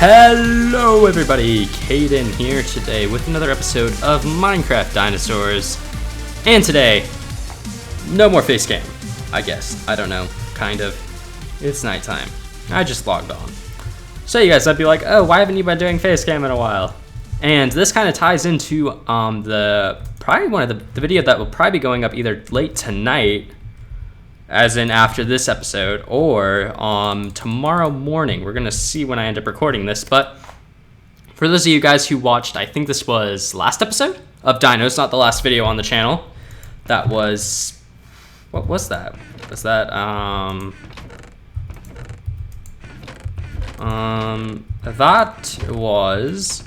Hello everybody, Caden here today with another episode of Minecraft Dinosaurs. And today, no more facecam, I guess. I don't know, kind of. It's nighttime. I just logged on. So you guys might be like, oh, why haven't you been doing facecam in a while? And this kind of ties into probably one of the video that will probably be going up either late tonight, as in after this episode, or tomorrow morning. We're gonna see when I end up recording this. But for those of you guys who watched, I think this was last episode of Dinos, not the last video on the channel. That was, what was that? Was that that was,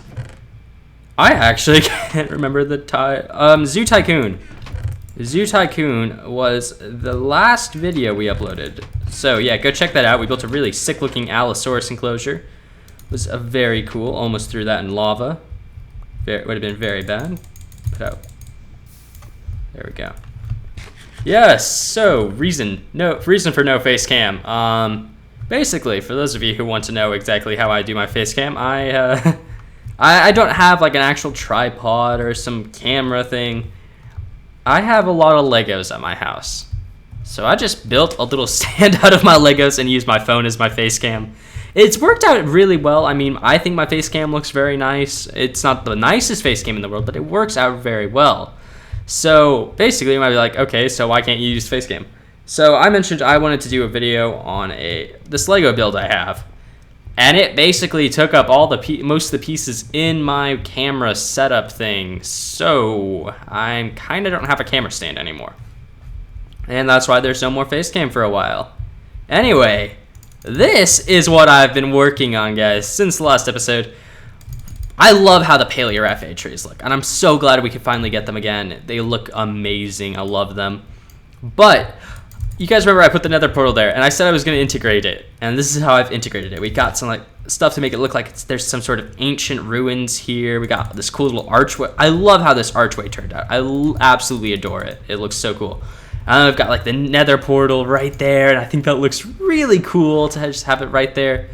I actually can't remember the Zoo Tycoon. Zoo Tycoon was the last video we uploaded. So yeah, go check that out. We built a really sick looking Allosaurus enclosure. It was a very cool, almost threw that in lava. Would have been very bad. Put out. There we go. Yes, so reason for no face cam. Basically, for those of you who want to know exactly how I do my face cam, I don't have like an actual tripod or some camera thing. I have a lot of Legos at my house. So I just built a little stand out of my Legos and used my phone as my face cam. It's worked out really well. I mean, I think my face cam looks very nice. It's not the nicest face cam in the world, but it works out very well. So basically you might be like, okay, so why can't you use face cam? So I mentioned I wanted to do a video on this Lego build I have. And it basically took up all most of the pieces in my camera setup thing. So I kind of don't have a camera stand anymore. And that's why there's no more face cam for a while. Anyway, this is what I've been working on, guys, since the last episode. I love how the Paleoraphe trees look, and I'm so glad we could finally get them again. They look amazing. I love them. But you guys remember I put the Nether portal there, and I said I was going to integrate it, and this is how I've integrated it. We got some like stuff to make it look like there's some sort of ancient ruins here. We got this cool little archway. I love how this archway turned out. I absolutely adore it. It looks so cool. I've got like the Nether portal right there, and I think that looks really cool to just have it right there.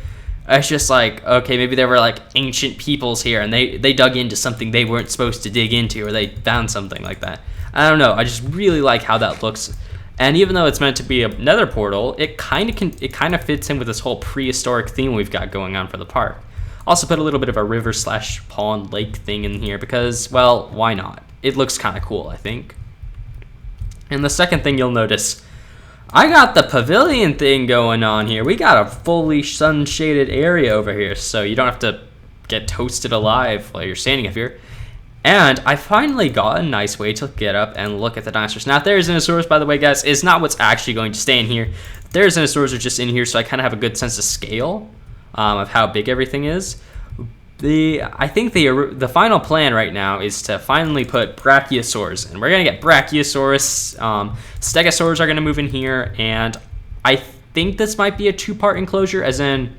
It's just like, okay, maybe there were like ancient peoples here, and they dug into something they weren't supposed to dig into, or they found something like that. I don't know. I just really like how that looks. And even though it's meant to be a Nether portal, it kind of fits in with this whole prehistoric theme we've got going on for the park. Also put a little bit of a river / pond lake thing in here because, well, why not? It looks kind of cool, I think. And the second thing you'll notice, I got the pavilion thing going on here. We got a fully sun-shaded area over here, so you don't have to get toasted alive while you're standing up here. And I finally got a nice way to get up and look at the dinosaurs. Now, Therizinosaurus, by the way, guys, is not what's actually going to stay in here. Therizinosaurs are just in here, so I kind of have a good sense of scale of how big everything is. I think the final plan right now is to finally put Brachiosaurs, and we're going to get Brachiosaurus. Stegosaurs are going to move in here, and I think this might be a two-part enclosure, as in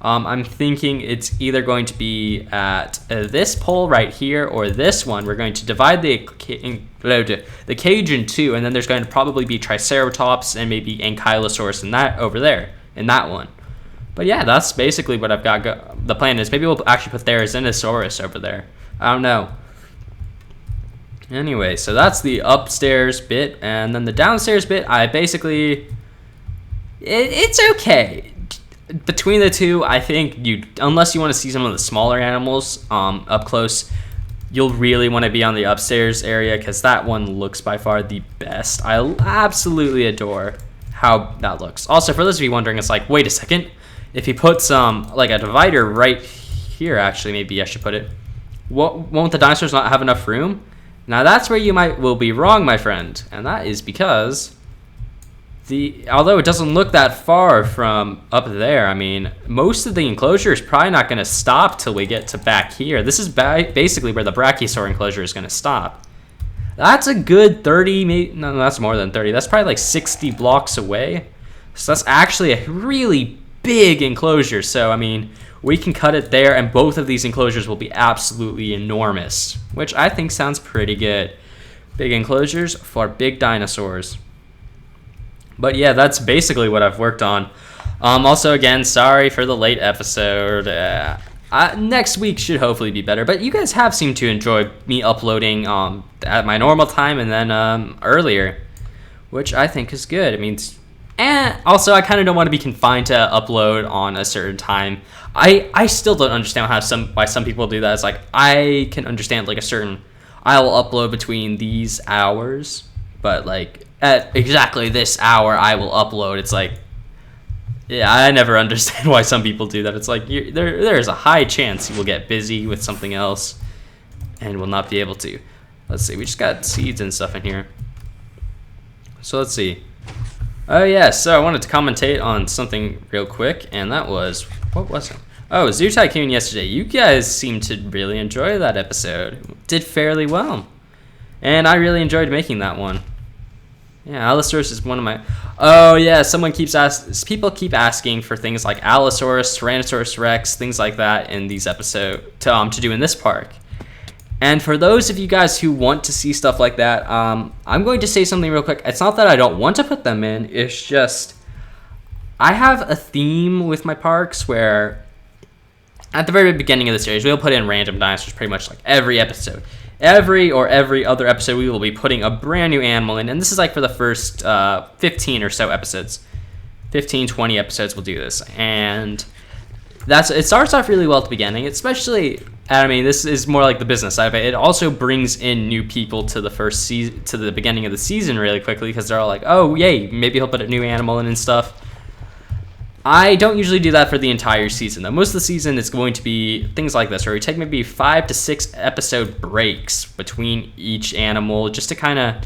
I'm thinking it's either going to be at this pole right here or this one. We're going to divide the cage in two, and then there's going to probably be Triceratops and maybe Ankylosaurus in that over there in that one. But yeah, that's basically what I've got. The plan is maybe we'll actually put Therizinosaurus over there. I don't know. Anyway, so that's the upstairs bit, and then the downstairs bit, I basically it's okay. Between the two, I think unless you want to see some of the smaller animals up close, you'll really want to be on the upstairs area because that one looks by far the best. I absolutely adore how that looks. Also, for those of you wondering, it's like, wait a second, if you put some like a divider right here, actually, maybe I should put it. Won't the dinosaurs not have enough room? Now that's where you will be wrong, my friend, and that is because although it doesn't look that far from up there, I mean, most of the enclosure is probably not going to stop till we get to back here. This is basically where the Brachiosaur enclosure is going to stop. That's a good 30, no, that's more than 30. That's probably like 60 blocks away. So that's actually a really big enclosure. So, I mean, we can cut it there, and both of these enclosures will be absolutely enormous, which I think sounds pretty good. Big enclosures for big dinosaurs. But yeah, that's basically what I've worked on. Also, again, sorry for the late episode. Next week should hopefully be better, but you guys have seemed to enjoy me uploading at my normal time and then earlier, which I think is good. It means, and also I kind of don't want to be confined to upload on a certain time. I still don't understand why some people do that. It's like I can understand like a certain, I will upload between these hours, but like at exactly this hour I will upload. It's like, yeah, I never understand why some people do that. It's like there's a high chance you will get busy with something else and will not be able to. Let's see, we just got seeds and stuff in here. So let's see. Oh yeah, so I wanted to commentate on something real quick, and that was, what was it? Oh, Zoo Tycoon yesterday. You guys seemed to really enjoy that episode. Did fairly well. And I really enjoyed making that one. Yeah, Allosaurus is one of my... Oh, yeah, people keep asking for things like Allosaurus, Tyrannosaurus Rex, things like that in these episodes to do in this park. And for those of you guys who want to see stuff like that, I'm going to say something real quick. It's not that I don't want to put them in. It's just I have a theme with my parks where at the very beginning of the series, we'll put in random dinosaurs pretty much like every episode. Every other episode, we will be putting a brand new animal in, and this is like for the first 15 or so episodes. 15, 20 episodes we'll do this, and it starts off really well at the beginning, especially, I mean, this is more like the business side of it. It also brings in new people to the beginning of the season really quickly, because they're all like, oh, yay, maybe he'll put a new animal in and stuff. I don't usually do that for the entire season, though. Most of the season is going to be things like this, where we take maybe 5 to 6 episode breaks between each animal, just to kind of,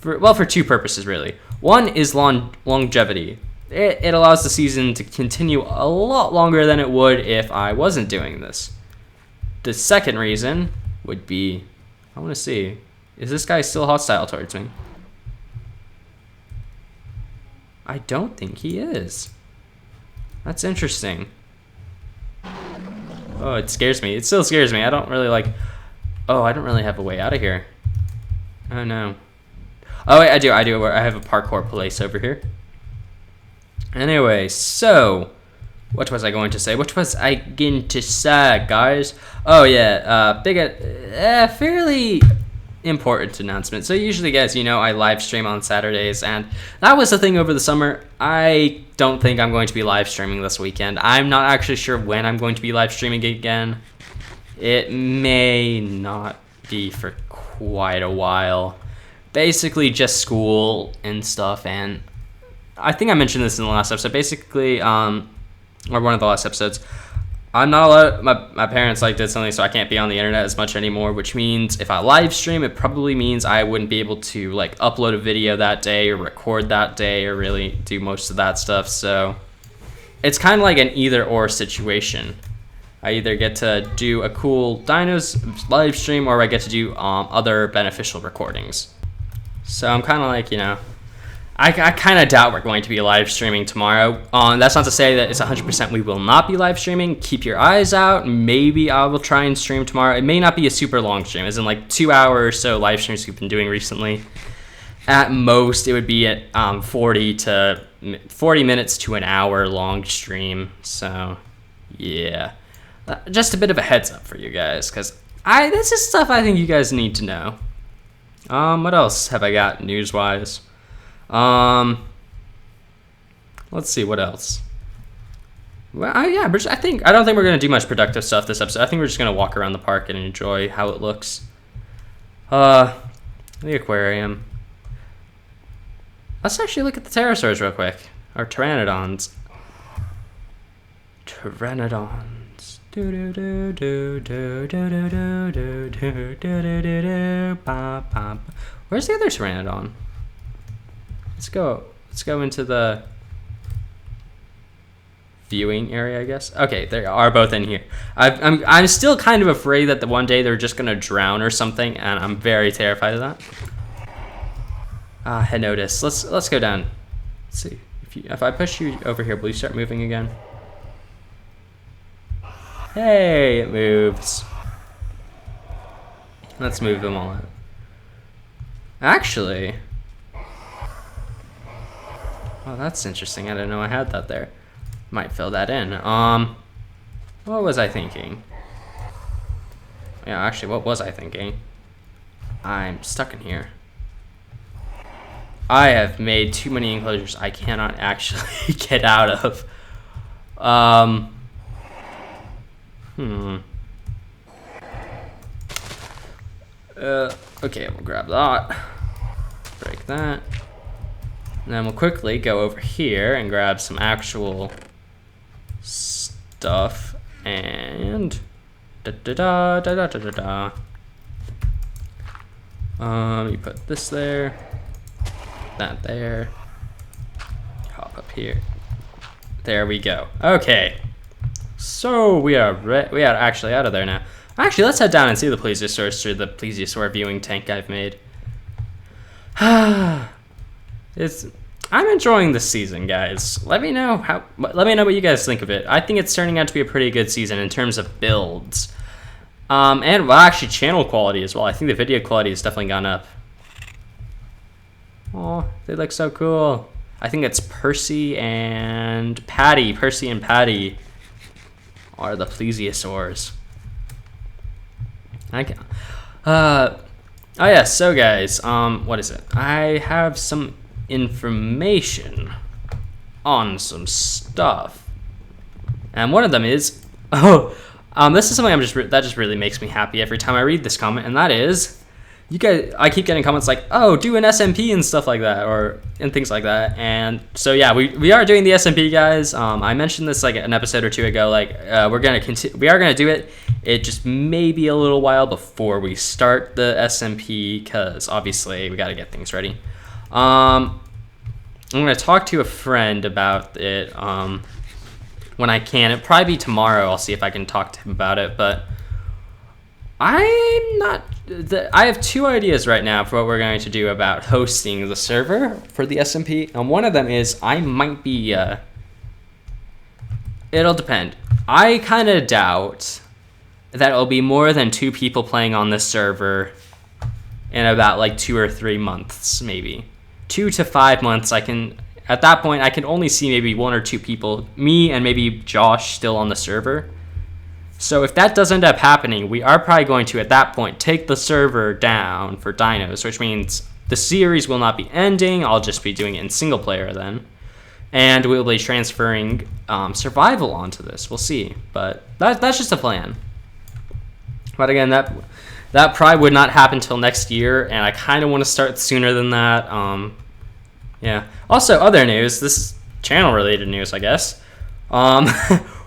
for two purposes, really. One is longevity. It allows the season to continue a lot longer than it would if I wasn't doing this. The second reason would be, I want to see, is this guy still hostile towards me? I don't think he is. That's interesting. Oh, it scares me. It still scares me. I don't really like... Oh, I don't really have a way out of here. Oh, no. Oh, wait, I do. I have a parkour place over here. Anyway, so... What was I going to say? Guys? Oh, yeah. Fairly important announcement. So usually, guys, you know, I live stream on Saturdays, and that was the thing over the summer. I don't think I'm going to be live streaming this weekend. I'm not actually sure when I'm going to be live streaming again. It may not be for quite a while. Basically just school and stuff, and I think I mentioned this in the last episode. Basically, or one of the last episodes, I'm not allowed, my parents did something, so I can't be on the internet as much anymore, which means if I live stream, it probably means I wouldn't be able to upload a video that day or record that day or really do most of that stuff. So it's kind of like an either or situation. I either get to do a cool dinos live stream, or I get to do other beneficial recordings. So I'm kind of like, you know, I kind of doubt we're going to be live streaming tomorrow. That's not to say that it's 100% we will not be live streaming. Keep your eyes out. Maybe I will try and stream tomorrow. It may not be a super long stream, as in 2 hours or so live streams we've been doing recently. At most, it would be at 40 minutes to an hour long stream. So, yeah. Just a bit of a heads up for you guys, because this is stuff I think you guys need to know. What else have I got news-wise? Let's see, what else? Well, yeah, I don't think we're going to do much productive stuff this episode. I think we're just going to walk around the park and enjoy how it looks. The aquarium. Let's actually look at the pterosaurs real quick. Or pteranodons. Pteranodons. Where's the other pteranodon? Let's go into the viewing area, I guess. Okay, they are both in here. I'm still kind of afraid that one day they're just gonna drown or something, and I'm very terrified of that. Henotis. Let's go down. Let's see. If I push you over here, will you start moving again? Hey, it moves. Let's move them all out. Actually. Oh, that's interesting. I didn't know I had that there. Might fill that in. What was I thinking? Yeah, actually, what was I thinking? I'm stuck in here. I have made too many enclosures I cannot actually get out of. Okay, we'll grab that. Break that. And then we'll quickly go over here and grab some actual stuff. And you put this there, that there, hop up here. There we go. Okay, so we are actually out of there now. Actually, let's head down and see the plesiosaurs through the plesiosaur viewing tank I've made. I'm enjoying this season, guys. Let me know what you guys think of it. I think it's turning out to be a pretty good season in terms of builds. And well, actually channel quality as well. I think the video quality has definitely gone up. Oh, they look so cool. I think it's Percy and Patty. Percy and Patty are the plesiosaurs. Oh yeah, so guys, what is it? I have some information on some stuff, and one of them is this is something that just really makes me happy every time I read this comment, and that is you guys. I keep getting comments like, "Oh, do an SMP and stuff like that," and things like that. And so yeah, we are doing the SMP, guys. I mentioned this like an episode or two ago. Like we are gonna do it. It just may be a little while before we start the SMP because obviously we got to get things ready. I'm gonna talk to a friend about it when I can. It'll probably be tomorrow. I'll see if I can talk to him about it. But I have two ideas right now for what we're going to do about hosting the server for the SMP. And one of them is I might be. It'll depend. I kind of doubt that it'll be more than 2 people playing on this server in about like 2 or 3 months, maybe 2 to 5 months. At that point I can only see maybe 1 or 2 people, me and maybe Josh, still on the server. So if that does end up happening, we are probably going to at that point take the server down for dinos, which means the series will not be ending. I'll just be doing it in single player then, and we'll be transferring survival onto this. We'll see, but that's just a plan. But again, that probably would not happen till next year, and I kind of want to start sooner than that. Yeah. Also, other news. This is channel-related news, I guess.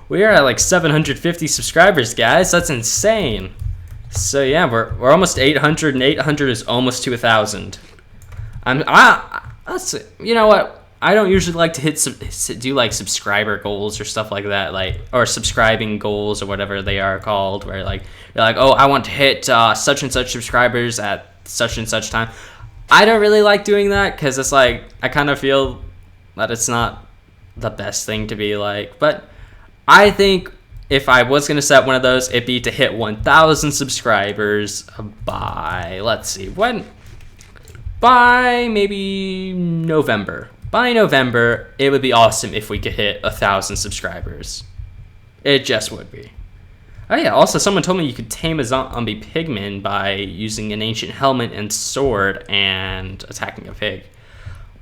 We are at like 750 subscribers, guys. That's insane. So yeah, we're almost 800, and 800 is almost to 1,000. You know what? I don't usually like to do like subscriber goals or stuff like that, or subscribing goals or whatever they are called, where you're like, oh, I want to hit such and such subscribers at such and such time. I don't really like doing that because it's like I kind of feel that it's not the best thing to be like. But I think if I was gonna set one of those, it'd be to hit 1,000 subscribers by, let's see, by maybe November. By November, it would be awesome if we could hit 1,000 subscribers. It just would be. Oh yeah, also someone told me you could tame a zombie pigman by using an ancient helmet and sword and attacking a pig.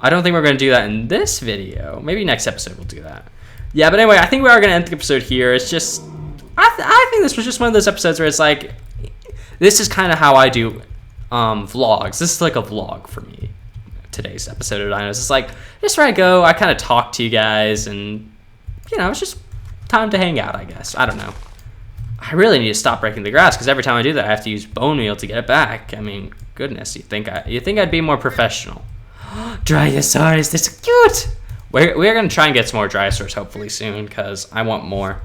I don't think we're going to do that in this video. Maybe next episode we'll do that. Yeah, but anyway, I think we are going to end the episode here. It's just, I think this was just one of those episodes where it's like, this is kind of how I do vlogs. This is like a vlog for me. Today's episode of Dinos. It's like, just where I go, I kind of talk to you guys, and, you know, it's just time to hang out, I guess. I don't know. I really need to stop breaking the grass, because every time I do that, I have to use bone meal to get it back. I mean, goodness, you think I'd be more professional. Dinosaurs, they're so cute! We're going to try and get some more dinosaurs, hopefully, soon, because I want more.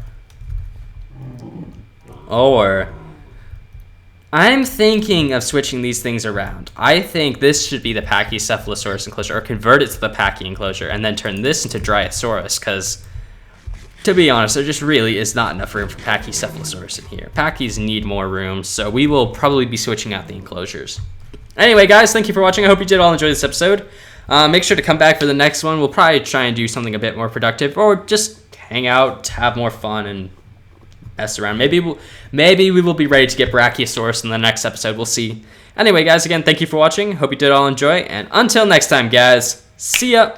Or I'm thinking of switching these things around. I think this should be the Pachycephalosaurus enclosure, or convert it to the Pachy enclosure, and then turn this into Dryosaurus, because, to be honest, there just really is not enough room for Pachycephalosaurus in here. Pachys need more room, so we will probably be switching out the enclosures. Anyway, guys, thank you for watching. I hope you did all enjoy this episode. Make sure to come back for the next one. We'll probably try and do something a bit more productive, or just hang out, have more fun, and mess around. Maybe we will be ready to get Brachiosaurus in the next episode. We'll see. Anyway, guys, again, thank you for watching. Hope you did all enjoy. And until next time, guys, see ya.